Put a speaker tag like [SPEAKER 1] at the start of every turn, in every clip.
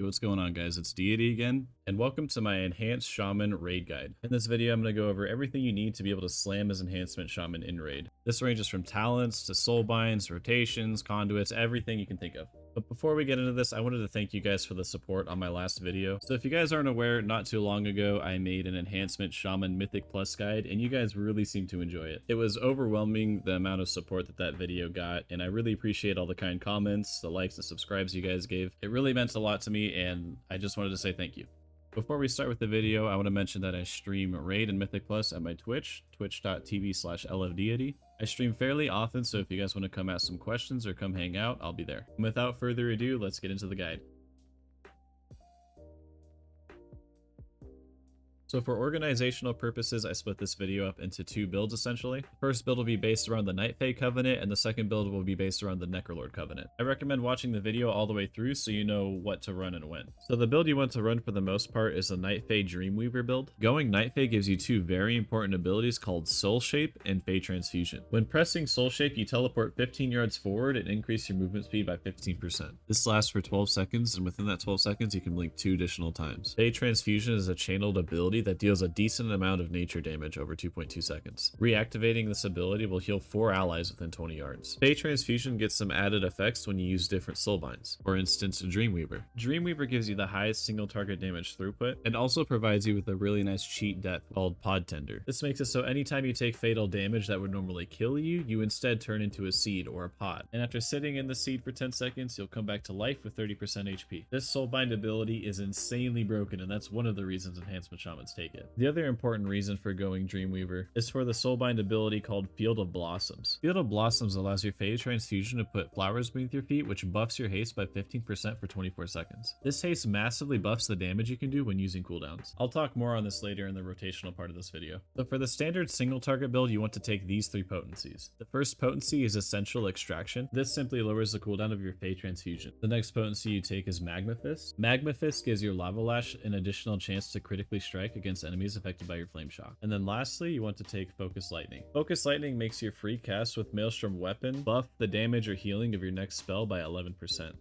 [SPEAKER 1] Yo, what's going on, guys? It's Deity again, and welcome to my Enhanced Shaman Raid Guide. In this video, I'm going to go over everything you need to be able to slam as Enhancement Shaman in Raid. This ranges from talents to soulbinds, rotations, conduits, everything you can think of. But before we get into this, I wanted to thank you guys for the support on my last video. So if you guys aren't aware, not too long ago, I made an Enhancement Shaman Mythic Plus guide, and you guys really seemed to enjoy it. It was overwhelming the amount of support that video got, and I really appreciate all the kind comments, the likes and subscribes you guys gave. It really meant a lot to me, and I just wanted to say thank you. Before we start with the video, I want to mention that I stream Raid and Mythic Plus at my Twitch, twitch.tv/lfdeity. I stream fairly often, so if you guys want to come ask some questions or come hang out, I'll be there. And without further ado, let's get into the guide. So for organizational purposes, I split this video up into two builds essentially. The first build will be based around the Nightfae Covenant, and the second build will be based around the Necrolord Covenant. I recommend watching the video all the way through so you know what to run and when. So the build you want to run for the most part is the Nightfae Dreamweaver build. Going Nightfae gives you two very important abilities called Soul Shape and Fae Transfusion. When pressing Soul Shape, you teleport 15 yards forward and increase your movement speed by 15%. This lasts for 12 seconds, and within that 12 seconds, you can blink 2 additional times. Fae Transfusion is a channeled ability that deals a decent amount of nature damage over 2.2 seconds. Reactivating this ability will heal 4 allies within 20 yards. Fae Transfusion gets some added effects when you use different soulbinds. For instance, Dreamweaver. Dreamweaver gives you the highest single target damage throughput and also provides you with a really nice cheat death called Pod Tender. This makes it so anytime you take fatal damage that would normally kill you, you instead turn into a seed or a pod. And after sitting in the seed for 10 seconds, you'll come back to life with 30% HP. This soulbind ability is insanely broken, and that's one of the reasons Enhancement Shamans take it. The other important reason for going Dreamweaver is for the soulbind ability called Field of Blossoms. Field of Blossoms allows your Fae Transfusion to put flowers beneath your feet, which buffs your haste by 15% for 24 seconds. This haste massively buffs the damage you can do when using cooldowns. I'll talk more on this later in the rotational part of this video. So for the standard single target build, you want to take these 3 potencies. The first potency is Essential Extraction. This simply lowers the cooldown of your Fae Transfusion. The next potency you take is Magma Fist. Magma Fist gives your Lava Lash an additional chance to critically strike against enemies affected by your Flame Shock. And then lastly, you want to take Focus Lightning. Focus Lightning makes your free cast with Maelstrom Weapon buff the damage or healing of your next spell by 11%.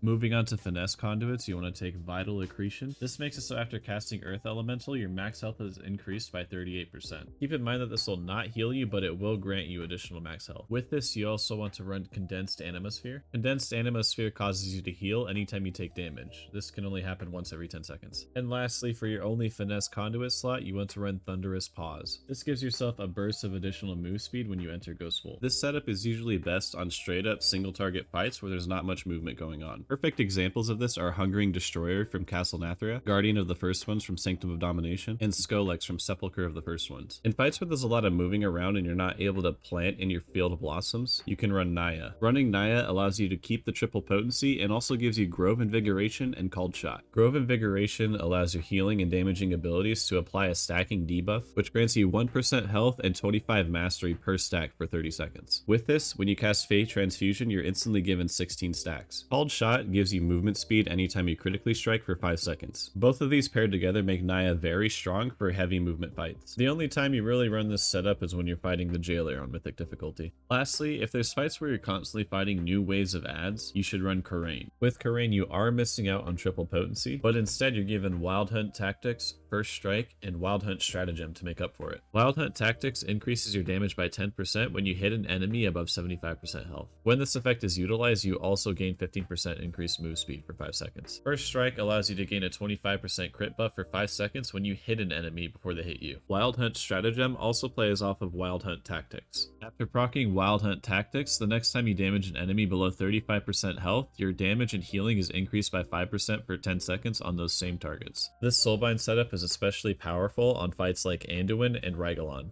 [SPEAKER 1] Moving on to Finesse Conduits, you want to take Vital Accretion. This makes it so after casting Earth Elemental, your max health is increased by 38%. Keep in mind that this will not heal you, but it will grant you additional max health. With this, you also want to run Condensed Animosphere. Condensed Animosphere causes you to heal anytime you take damage. This can only happen once every 10 seconds. And lastly, for your only Finesse Conduit slot, you want to run Thunderous Pause. This gives yourself a burst of additional move speed when you enter Ghostful. This setup is usually best on straight up single target fights where there's not much movement going on. Perfect examples of this are Hungering Destroyer from Castle Nathria, Guardian of the First Ones from Sanctum of Domination, and Skolex from Sepulchre of the First Ones. In fights where there's a lot of moving around and you're not able to plant in your Field of Blossoms, you can run Naya. Running Naya allows you to keep the triple potency and also gives you Grove Invigoration and Called Shot. Grove Invigoration allows your healing and damaging abilities to apply a stacking debuff, which grants you 1% health and 25 mastery per stack for 30 seconds. With this, when you cast Fae Transfusion, you're instantly given 16 stacks. Called Shot gives you movement speed anytime you critically strike for 5 seconds. Both of these paired together make Naya very strong for heavy movement fights. The only time you really run this setup is when you're fighting the Jailer on Mythic difficulty. Lastly, if there's fights where you're constantly fighting new waves of adds, you should run Korayn. With Korayn, you are missing out on triple potency, but instead you're given Wild Hunt Tactics, First Strike, and Wild Hunt Stratagem to make up for it. Wild Hunt Tactics increases your damage by 10% when you hit an enemy above 75% health. When this effect is utilized, you also gain 15% increased move speed for 5 seconds. First Strike allows you to gain a 25% crit buff for 5 seconds when you hit an enemy before they hit you. Wild Hunt Stratagem also plays off of Wild Hunt Tactics. After proccing Wild Hunt Tactics, the next time you damage an enemy below 35% health, your damage and healing is increased by 5% for 10 seconds on those same targets. This soulbind setup is especially powerful on fights like Anduin and Ragalan.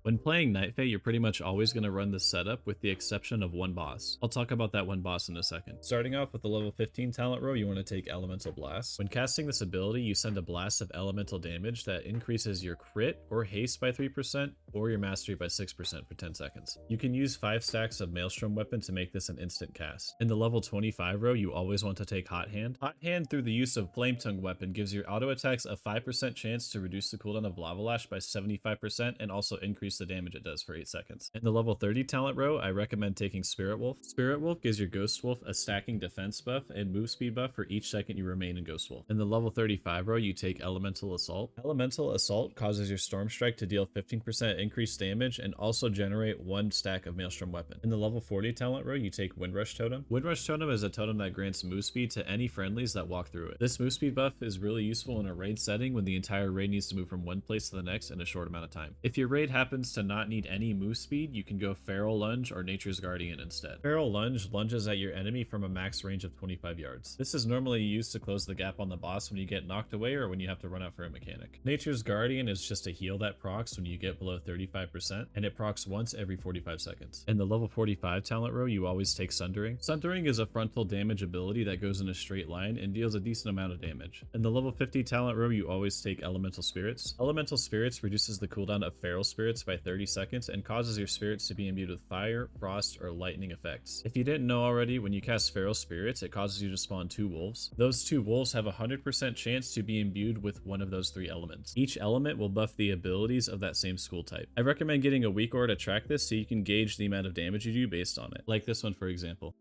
[SPEAKER 1] When playing Nightfae, you're pretty much always going to run this setup with the exception of one boss. I'll talk about that one boss in a second. Starting off with the level 15 talent row, you want to take Elemental Blast. When casting this ability, you send a blast of elemental damage that increases your crit or haste by 3% or your mastery by 6% for 10 seconds. You can use 5 stacks of Maelstrom Weapon to make this an instant cast. In the level 25 row, you always want to take Hot Hand. Hot Hand through the use of Flame Tongue Weapon gives your auto attacks a 5% chance to reduce the cooldown of Lava Lash by 75% and also increase increase the damage it does for 8 seconds. In the level 30 talent row, I recommend taking Spirit Wolf. Spirit Wolf gives your Ghost Wolf a stacking defense buff and move speed buff for each second you remain in Ghost Wolf. In the level 35 row, you take Elemental Assault. Elemental Assault causes your Storm Strike to deal 15% increased damage and also generate 1 stack of Maelstrom Weapon. In the level 40 talent row, you take Windrush Totem. Windrush Totem is a totem that grants move speed to any friendlies that walk through it. This move speed buff is really useful in a raid setting when the entire raid needs to move from one place to the next in a short amount of time. If your raid happens to not need any move speed, you can go Feral Lunge or Nature's Guardian instead. Feral Lunge lunges at your enemy from a max range of 25 yards. This is normally used to close the gap on the boss when you get knocked away or when you have to run out for a mechanic. Nature's Guardian is just a heal that procs when you get below 35%, and it procs once every 45 seconds. In the level 45 talent row, you always take Sundering. Sundering is a frontal damage ability that goes in a straight line and deals a decent amount of damage. In the level 50 talent row, you always take Elemental Spirits. Elemental Spirits reduces the cooldown of Feral Spirits by 30 seconds and causes your spirits to be imbued with fire, frost, or lightning effects. If you didn't know already, when you cast Feral Spirits, it causes you to spawn 2 wolves. Those 2 wolves have a 100% chance to be imbued with one of those 3 elements. Each element will buff the abilities of that same school type. I recommend getting a weak aura to track this so you can gauge the amount of damage you do based on it. Like this one, for example.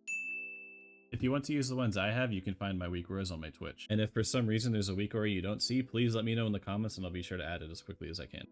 [SPEAKER 1] If you want to use the ones I have, you can find my weak auras on my Twitch. And if for some reason there's a weak aura you don't see, please let me know in the comments and I'll be sure to add it as quickly as I can.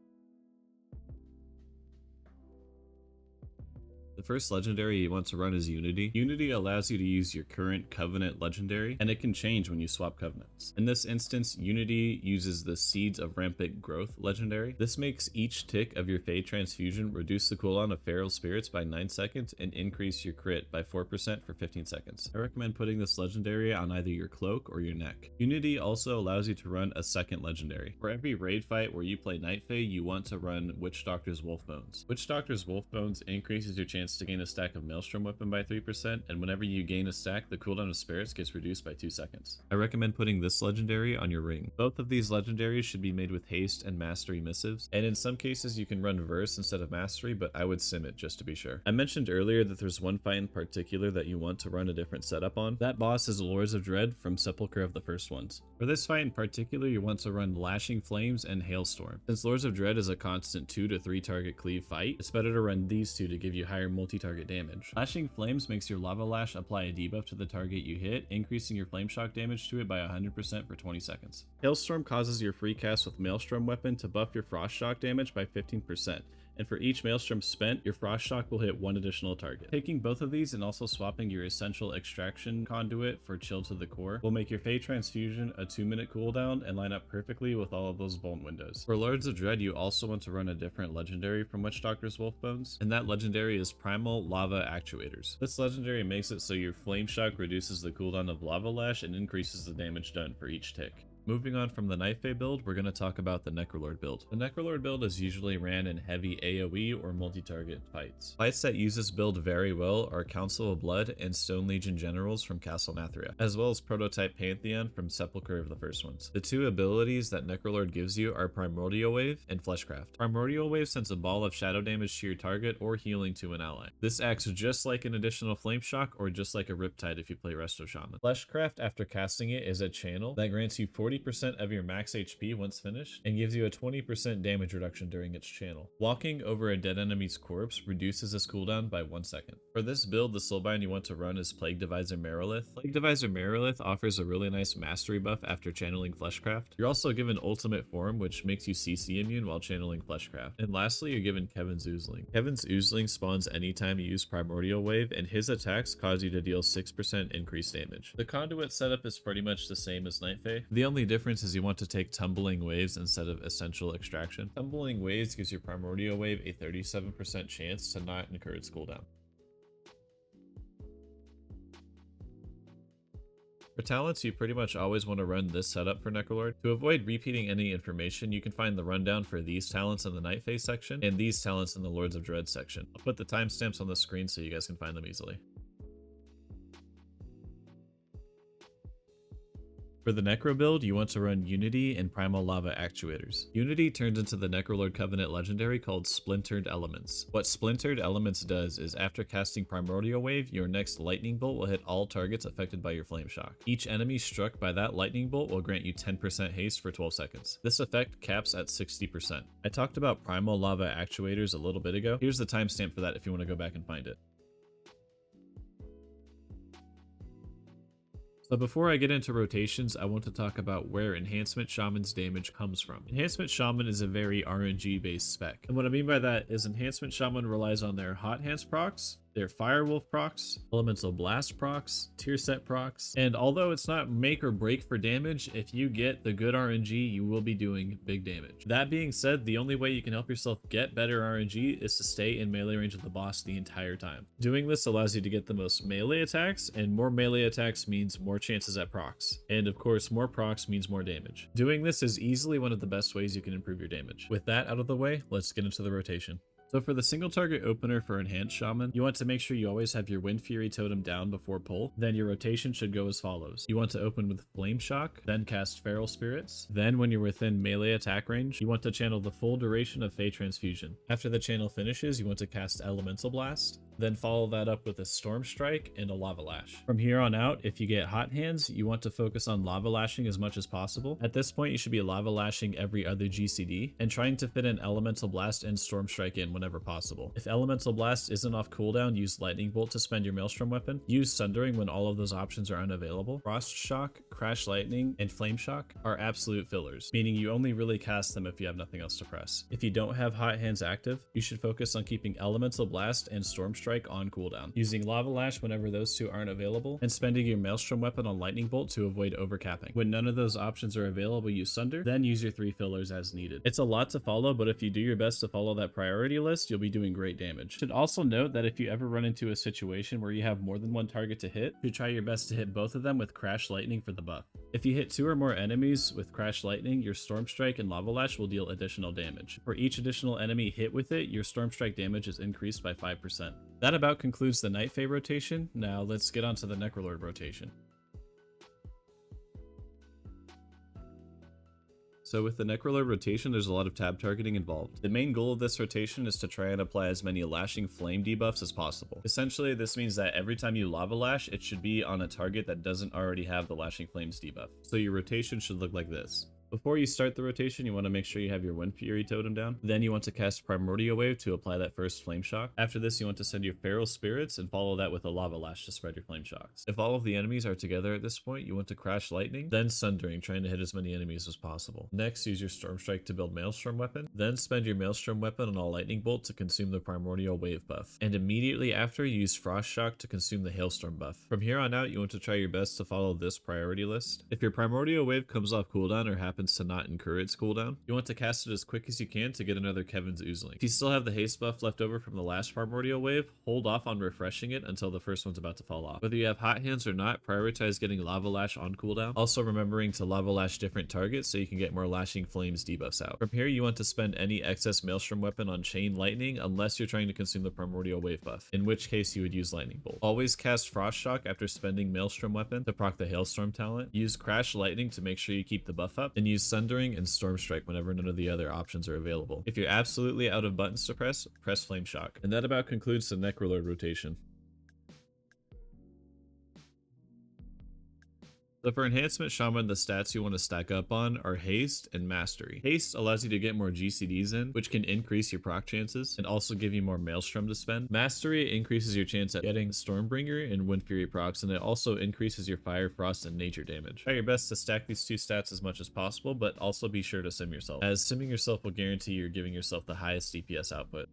[SPEAKER 1] The first legendary you want to run is Unity. Unity allows you to use your current Covenant legendary, and it can change when you swap Covenants. In this instance, Unity uses the Seeds of Rampant Growth legendary. This makes each tick of your Fade Transfusion reduce the cooldown of Feral Spirits by 9 seconds and increase your crit by 4% for 15 seconds. I recommend putting this legendary on either your cloak or your neck. Unity also allows you to run a second legendary. For every raid fight where you play Nightfae, you want to run Witch Doctor's Wolf Bones. Witch Doctor's Wolf Bones increases your chance to gain a stack of Maelstrom Weapon by 3%, and whenever you gain a stack, the cooldown of spirits gets reduced by 2 seconds. I recommend putting this legendary on your ring. Both of these legendaries should be made with haste and mastery missives, and in some cases you can run verse instead of mastery, but I would sim it just to be sure. I mentioned earlier that there's one fight in particular that you want to run a different setup on. That boss is Lords of Dread from Sepulchre of the First Ones. For this fight in particular, you want to run Lashing Flames and Hailstorm. Since Lords of Dread is a constant 2 to 3 target cleave fight, it's better to run these two to give you higher multi-target damage. Lashing Flames makes your Lava Lash apply a debuff to the target you hit, increasing your Flame Shock damage to it by 100% for 20 seconds. Hailstorm causes your free cast with Maelstrom Weapon to buff your Frost Shock damage by 15%. And for each Maelstrom spent, your Frost Shock will hit 1 additional target. Taking both of these and also swapping your Essential Extraction Conduit for Chill to the Core will make your Fade Transfusion a 2-minute cooldown and line up perfectly with all of those Bolt windows. For Lords of Dread, you also want to run a different legendary from Witch Doctor's Wolf Bones, and that legendary is Primal Lava Actuators. This legendary makes it so your Flame Shock reduces the cooldown of Lava Lash and increases the damage done for each tick. Moving on from the Nightfae build, we're going to talk about the Necrolord build. The Necrolord build is usually ran in heavy AoE or multi-target fights. Fights that use this build very well are Council of Blood and Stone Legion Generals from Castle Nathria, as well as Prototype Pantheon from Sepulchre of the First Ones. The 2 abilities that Necrolord gives you are Primordial Wave and Fleshcraft. Primordial Wave sends a ball of shadow damage to your target or healing to an ally. This acts just like an additional Flame Shock or just like a Riptide if you play Resto Shaman. Fleshcraft, after casting it, is a channel that grants you 40% of your max HP once finished and gives you a 20% damage reduction during its channel. Walking over a dead enemy's corpse reduces this cooldown by 1 second. For this build, the soulbind you want to run is Plague Deviser Merileth. Plague Deviser Merileth offers a really nice mastery buff after channeling Fleshcraft. You're also given Ultimate Form, which makes you CC immune while channeling Fleshcraft. And lastly, you're given Kevin's Oozling. Kevin's Oozling spawns anytime you use Primordial Wave, and his attacks cause you to deal 6% increased damage. The Conduit setup is pretty much the same as Nightfae. The only difference is you want to take Tumbling Waves instead of Essential Extraction. Tumbling Waves gives your Primordial Wave a 37% chance to not incur its cooldown. For talents, you pretty much always want to run this setup for Necrolord. To avoid repeating any information, you can find the rundown for these talents in the Nightfae section and these talents in the Lords of Dread section. I'll put the timestamps on the screen so you guys can find them easily. For the Necro build, you want to run Unity and Primal Lava Actuators. Unity turns into the Necrolord Covenant legendary called Splintered Elements. What Splintered Elements does is after casting Primordial Wave, your next lightning bolt will hit all targets affected by your Flame Shock. Each enemy struck by that lightning bolt will grant you 10% haste for 12 seconds. This effect caps at 60%. I talked about Primal Lava Actuators a little bit ago. Here's the timestamp for that if you want to go back and find it. So before I get into rotations, I want to talk about where Enhancement Shaman's damage comes from. Enhancement Shaman is a very RNG based spec. And what I mean by that is Enhancement Shaman relies on their Hot Hands procs, their Firewolf procs, Elemental Blast procs, Tier Set procs, and although it's not make or break for damage, if you get the good RNG, you will be doing big damage. That being said, the only way you can help yourself get better RNG is to stay in melee range of the boss the entire time. Doing this allows you to get the most melee attacks, and more melee attacks means more chances at procs. And of course, more procs means more damage. Doing this is easily one of the best ways you can improve your damage. With that out of the way, let's get into the rotation. So for the single target opener for Enhanced Shaman, you want to make sure you always have your Wind Fury totem down before pull. Then your rotation should go as follows. You want to open with Flame Shock, then cast Feral Spirits. Then when you're within melee attack range, you want to channel the full duration of Fey Transfusion. After the channel finishes, you want to cast Elemental Blast. Then follow that up with a Storm Strike and a Lava Lash. From here on out, if you get hot hands, you want to focus on Lava Lashing as much as possible. At this point, you should be Lava Lashing every other GCD and trying to fit an Elemental Blast and Storm Strike in whenever possible. If Elemental Blast isn't off cooldown, use Lightning Bolt to spend your Maelstrom weapon. Use Sundering when all of those options are unavailable. Frost Shock, Crash Lightning, and Flame Shock are absolute fillers, meaning you only really cast them if you have nothing else to press. If you don't have hot hands active, you should focus on keeping Elemental Blast and Storm Strike on cooldown, using Lava Lash whenever those two aren't available, and spending your Maelstrom weapon on Lightning Bolt to avoid overcapping. When none of those options are available, use Sunder, then use your 3 fillers as needed. It's a lot to follow, but if you do your best to follow that priority list, you'll be doing great damage. Should also note that if you ever run into a situation where you have more than one target to hit, you try your best to hit both of them with Crash Lightning for the buff. If you hit 2 or more enemies with Crash Lightning, your Storm Strike and Lava Lash will deal additional damage. For each additional enemy hit with it, your Storm Strike damage is increased by 5%. That about concludes the Nightfae rotation. Now let's get on to the Necrolord rotation. So with the Necrolord rotation, there's a lot of tab targeting involved. The main goal of this rotation is to try and apply as many lashing flame debuffs as possible. Essentially, this means that every time you Lava Lash, it should be on a target that doesn't already have the lashing flames debuff. So your rotation should look like this. Before you start the rotation, you want to make sure you have your Wind Fury totem down. Then you want to cast Primordial Wave to apply that first Flame Shock. After this, you want to send your Feral Spirits and follow that with a Lava Lash to spread your Flame Shocks. If all of the enemies are together at this point, you want to Crash Lightning, then Sundering, trying to hit as many enemies as possible. Next, use your Storm Strike to build Maelstrom weapon. Then spend your Maelstrom weapon on a Lightning Bolt to consume the Primordial Wave buff. And immediately after, use Frost Shock to consume the Hailstorm buff. From here on out, you want to try your best to follow this priority list. If your Primordial Wave comes off cooldown or happens to not incur its cooldown, you want to cast it as quick as you can to get another Kevin's Oozling. If you still have the haste buff left over from the last Primordial Wave, hold off on refreshing it until the first one's about to fall off. Whether you have hot hands or not, prioritize getting Lava Lash on cooldown. Also remembering to Lava Lash different targets so you can get more Lashing Flames debuffs out. From here, you want to spend any excess Maelstrom weapon on Chain Lightning unless you're trying to consume the Primordial Wave buff, in which case you would use Lightning Bolt. Always cast Frost Shock after spending Maelstrom weapon to proc the Hailstorm talent. Use Crash Lightning to make sure you keep the buff up, and use Sundering and Storm Strike whenever none of the other options are available. If you're absolutely out of buttons to press, press Flame Shock. And that about concludes the Necrolord rotation. So for Enhancement Shaman, the stats you want to stack up on are Haste and Mastery. Haste allows you to get more GCDs in, which can increase your proc chances and also give you more Maelstrom to spend. Mastery increases your chance at getting Stormbringer and Wind Fury procs, and it also increases your Fire, Frost, and Nature damage. Try your best to stack these 2 stats as much as possible, but also be sure to sim yourself, as simming yourself will guarantee you're giving yourself the highest DPS output.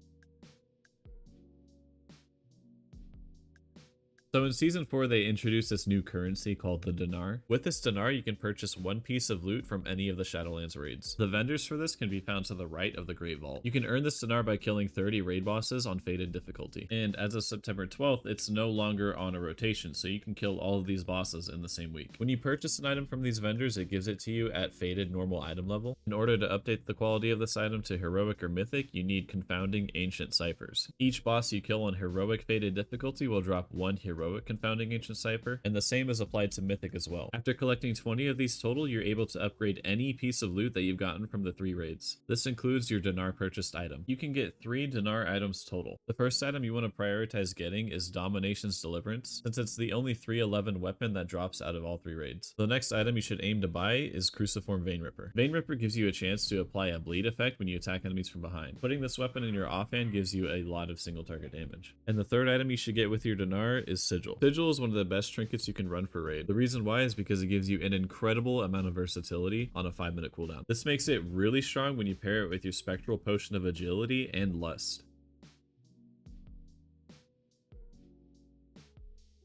[SPEAKER 1] So in Season 4, they introduced this new currency called the Dinar. With this Dinar, you can purchase 1 piece of loot from any of the Shadowlands raids. The vendors for this can be found to the right of the Great Vault. You can earn this Dinar by killing 30 raid bosses on Fated difficulty. And as of September 12th, it's no longer on a rotation, so you can kill all of these bosses in the same week. When you purchase an item from these vendors, it gives it to you at Fated normal item level. In order to update the quality of this item to Heroic or Mythic, you need Confounding Ancient Ciphers. Each boss you kill on Heroic Fated difficulty will drop 1 Heroic Heroic Confounding Ancient Cipher, and the same is applied to Mythic as well. After collecting 20 of these total, you're able to upgrade any piece of loot that you've gotten from the 3 raids. This includes your Dinar purchased item. You can get 3 Dinar items total. The first item you want to prioritize getting is Domination's Deliverance, since it's the only 311 weapon that drops out of all 3 raids. The next item you should aim to buy is Cruciform Vein Ripper. Vein Ripper gives you a chance to apply a bleed effect when you attack enemies from behind. Putting this weapon in your offhand gives you a lot of single target damage. And the third item you should get with your Dinar is Sigil. Sigil is one of the best trinkets you can run for raid. The reason why is because it gives you an incredible amount of versatility on a 5-minute cooldown. This makes it really strong when you pair it with your Spectral Potion of Agility and Lust.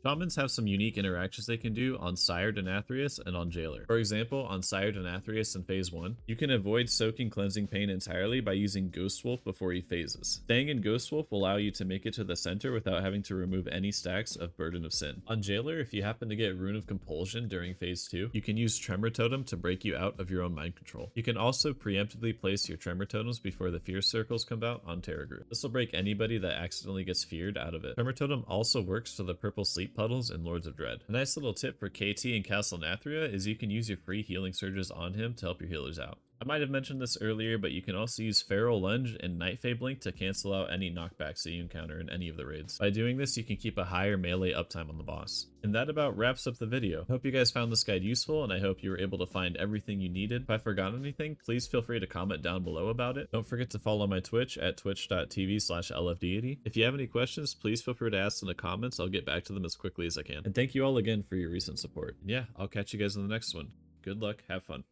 [SPEAKER 1] Shamans have some unique interactions they can do on Sire Denathrius and on Jailer. For example, on Sire Denathrius in phase 1, you can avoid soaking Cleansing Pain entirely by using Ghost Wolf before he phases. Staying in Ghost Wolf will allow you to make it to the center without having to remove any stacks of Burden of Sin. On Jailer, if you happen to get Rune of Compulsion during phase 2, you can use Tremor Totem to break you out of your own mind control. You can also preemptively place your Tremor Totems before the Fear Circles come out on Terror Group. This will break anybody that accidentally gets feared out of it. Tremor Totem also works for the Purple Sleep Puddles and Lords of Dread. A nice little tip for KT and Castle Nathria is you can use your free healing surges on him to help your healers out. I might have mentioned this earlier, but you can also use Feral Lunge and Nightfae Blink to cancel out any knockbacks that you encounter in any of the raids. By doing this, you can keep a higher melee uptime on the boss. And that about wraps up the video. I hope you guys found this guide useful, and I hope you were able to find everything you needed. If I forgot anything, please feel free to comment down below about it. Don't forget to follow my Twitch at twitch.tv/lfdeity. If you have any questions, please feel free to ask in the comments. I'll get back to them as quickly as I can. And thank you all again for your recent support. And yeah, I'll catch you guys in the next one. Good luck, have fun.